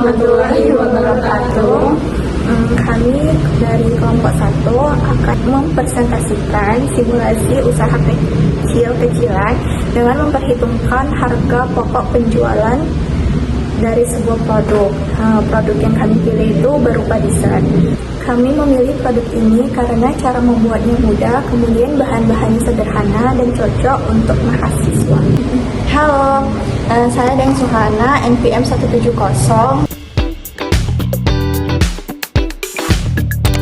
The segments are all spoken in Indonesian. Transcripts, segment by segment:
warahmatullahi wabarakatuh. Kami dari kelompok 1 akan mempresentasikan simulasi usaha kecil-kecilan dengan memperhitungkan harga pokok penjualan dari sebuah produk. Produk yang kami pilih itu berupa dessert. Kami memilih produk ini karena cara membuatnya mudah, kemudian bahan-bahannya sederhana dan cocok untuk mahasiswa. Halo, saya Deng Suhana, NPM 170.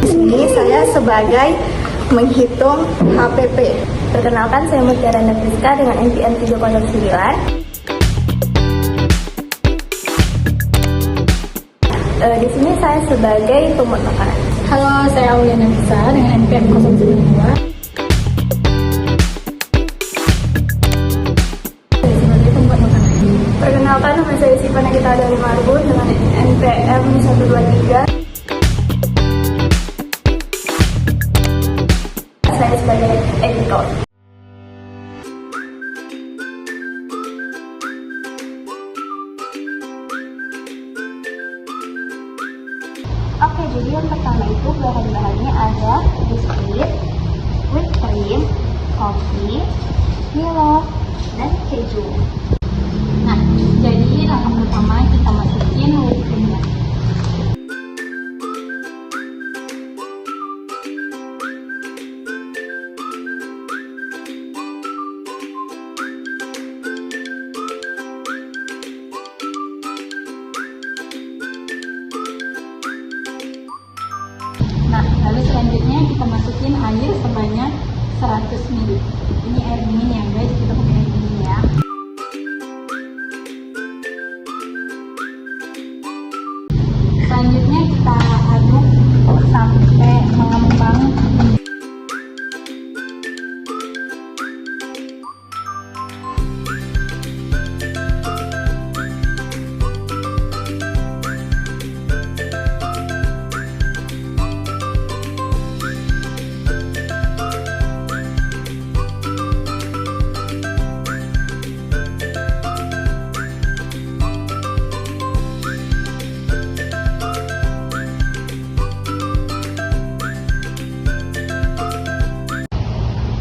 Di sini saya sebagai menghitung HPP. Perkenalkan, saya Mutiara Nafriska dengan NPM 309. Di sini saya sebagai pembuat makanan. Halo, saya Aulia Nafisa dengan NPM 092. Sebagai pembuat makanan. Perkenalkan, nama saya Siva Nagita dari Marbun dengan NPM 123. Saya sebagai editor. Oke, jadi yang pertama itu bahan-bahannya ada biskuit, whipped cream, kopi, Milo, dan keju. Nah, jadi langkah pertama kita masukin whipped cream-nya. Nah, lalu selanjutnya kita masukin air sebanyak 100 ml. Ini air dingin ya guys, kita pakai air dingin ya. Selanjutnya kita aduk sampai mengembang.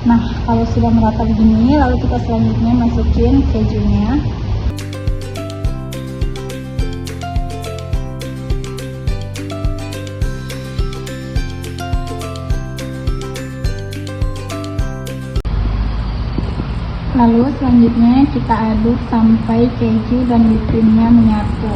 Nah, kalau sudah merata begini, lalu kita selanjutnya masukin kejunya. Lalu selanjutnya kita aduk sampai keju dan whipped cream-nya menyatu.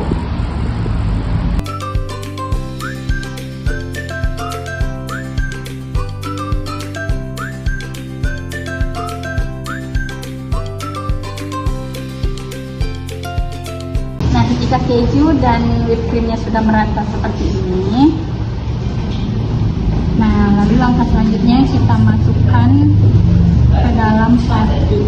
Nah, ketika keju dan whipped cream-nya sudah merata seperti ini, nah lalu langkah selanjutnya kita masukkan ke dalam plastik.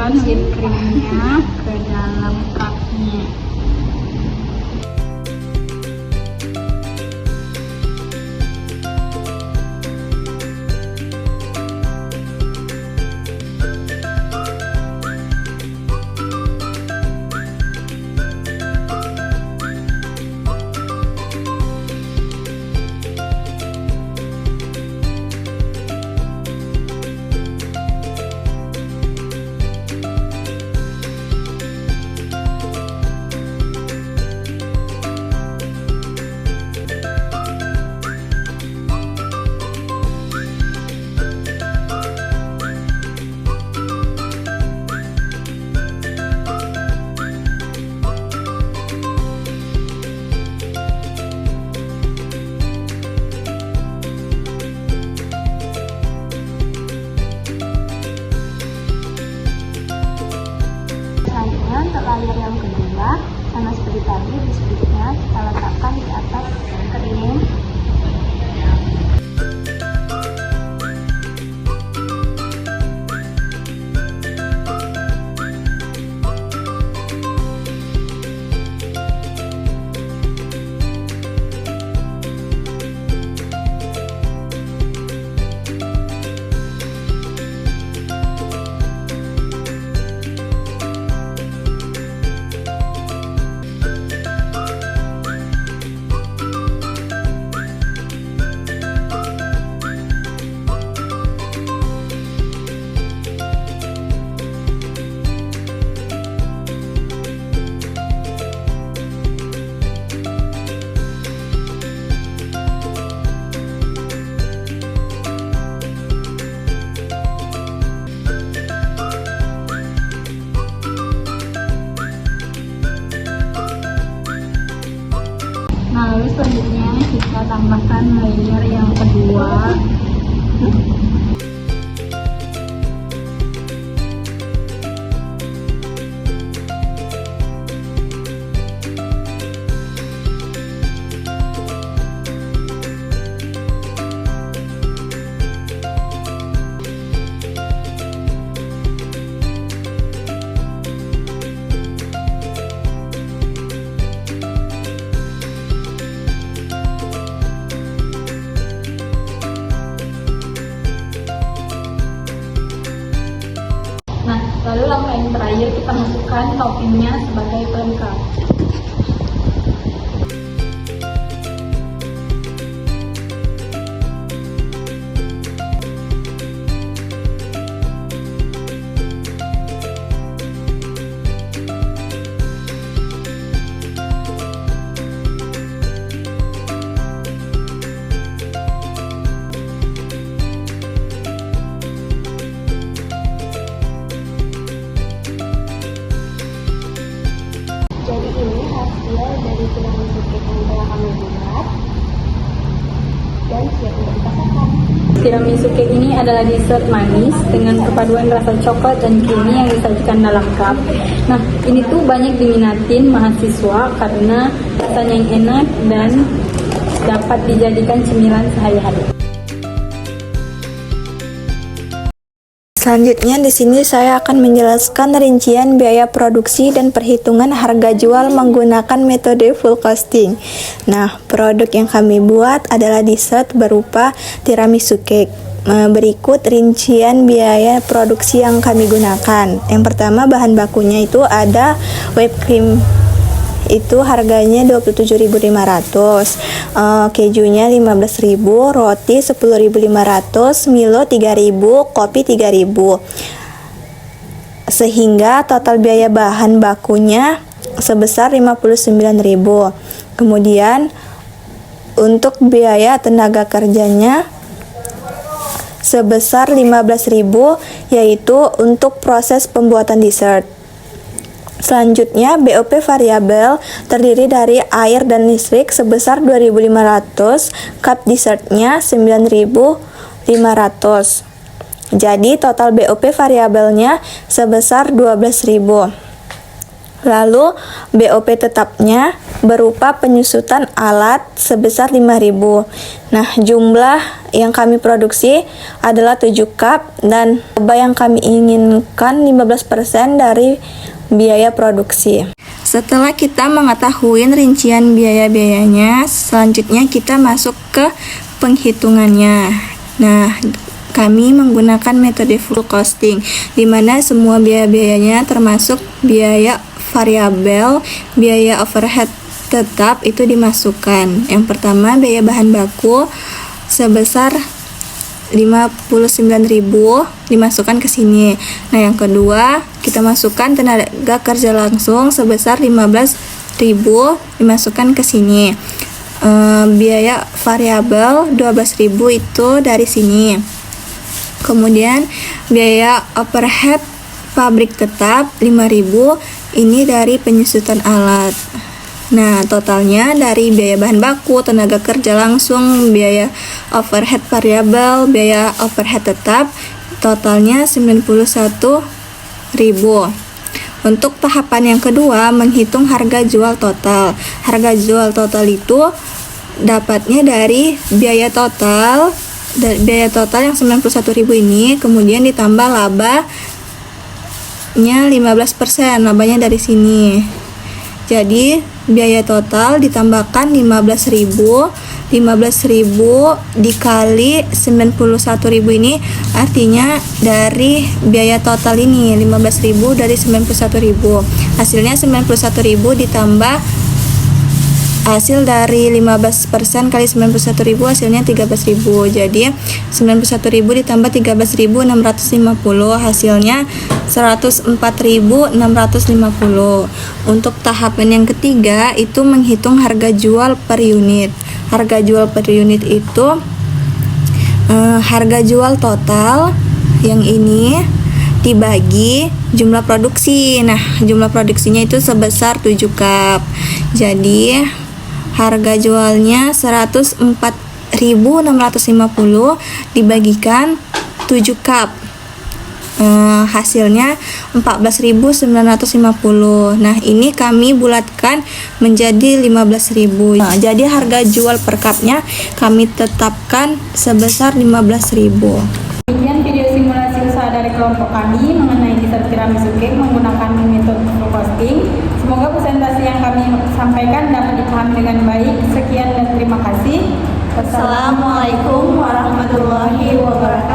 masukkan whipped creamnya ke dalam cupnya. Selanjutnya untuk layer yang kedua, sama seperti tadi, biskuitnya kita letakkan di atas krim. Nah, lalu selanjutnya kita tambahkan layer yang kedua. Nah, lalu langkah yang terakhir kita masukkan toppingnya sebagai pelengkap. Jadi ini hasil dari tiramisu cake yang telah kami buat dan siap untuk dipasarkan. Tiramisu cake ini adalah dessert manis dengan perpaduan rasa coklat dan creamy yang disajikan dalam cup. Nah, ini tuh banyak diminatin mahasiswa karena rasanya yang enak dan dapat dijadikan cemilan sehari-hari. Selanjutnya di sini saya akan menjelaskan rincian biaya produksi dan perhitungan harga jual menggunakan metode full costing. Nah, produk yang kami buat adalah dessert berupa tiramisu cake. Berikut rincian biaya produksi yang kami gunakan. Yang pertama, bahan bakunya itu ada whipped cream, itu harganya 27.500, kejunya 15.000, roti 10.500, Milo 3.000, kopi 3.000, sehingga total biaya bahan bakunya sebesar 59.000. Kemudian untuk biaya tenaga kerjanya sebesar 15.000, yaitu untuk proses pembuatan dessert. Selanjutnya, BOP variabel terdiri dari air dan listrik sebesar 2.500, cup dessertnya 9.500. Jadi total BOP variabelnya sebesar 12.000. Lalu BOP tetapnya berupa penyusutan alat sebesar 5.000. Nah, jumlah yang kami produksi adalah 7 cup dan laba yang kami inginkan 15% dari biaya produksi. Setelah kita mengetahui rincian biaya-biayanya, selanjutnya kita masuk ke penghitungannya. Nah, kami menggunakan metode full costing, di mana semua biaya-biayanya termasuk biaya variabel, biaya overhead tetap itu dimasukkan. Yang pertama, biaya bahan baku sebesar 59.000 dimasukkan ke sini. Nah, yang kedua, kita masukkan tenaga kerja langsung sebesar 15.000 dimasukkan ke sini. Biaya variabel 12.000 itu dari sini. Kemudian biaya overhead pabrik tetap 5.000 ini dari penyusutan alat. Nah, totalnya dari biaya bahan baku, tenaga kerja langsung, biaya overhead variabel, biaya overhead tetap, totalnya 91.000. Untuk tahapan yang kedua, menghitung harga jual total. Harga jual total itu dapatnya dari biaya total yang 91.000 ini, kemudian ditambah labanya 15%, labanya dari sini. Jadi biaya total ditambahkan 15.000 dikali 91.000 ini, artinya dari biaya total ini 15.000 dari 91.000, hasilnya 91.000 ditambah hasil dari 15% kali 91.000 hasilnya 13.000. Jadi 91.000 ditambah 13.650 hasilnya 104.650. Untuk tahapan yang ketiga itu menghitung harga jual per unit. Harga jual per unit itu harga jual total yang ini dibagi jumlah produksi. Nah, jumlah produksinya itu sebesar 7 cup. Jadi harga jualnya 104.650 dibagikan 7 cup. Hasilnya 14.950. Nah, ini kami bulatkan menjadi 15.000. Nah, jadi harga jual per cupnya kami tetapkan sebesar 15.000. Demikian video simulasi usaha dari kelompok kami mengenai dessert tiramisu cake menggunakan metode full costing. Semoga presentasi yang kami sampaikan dapat dipahami dengan baik. Sekian dan terima kasih. Wassalamualaikum warahmatullahi wabarakatuh.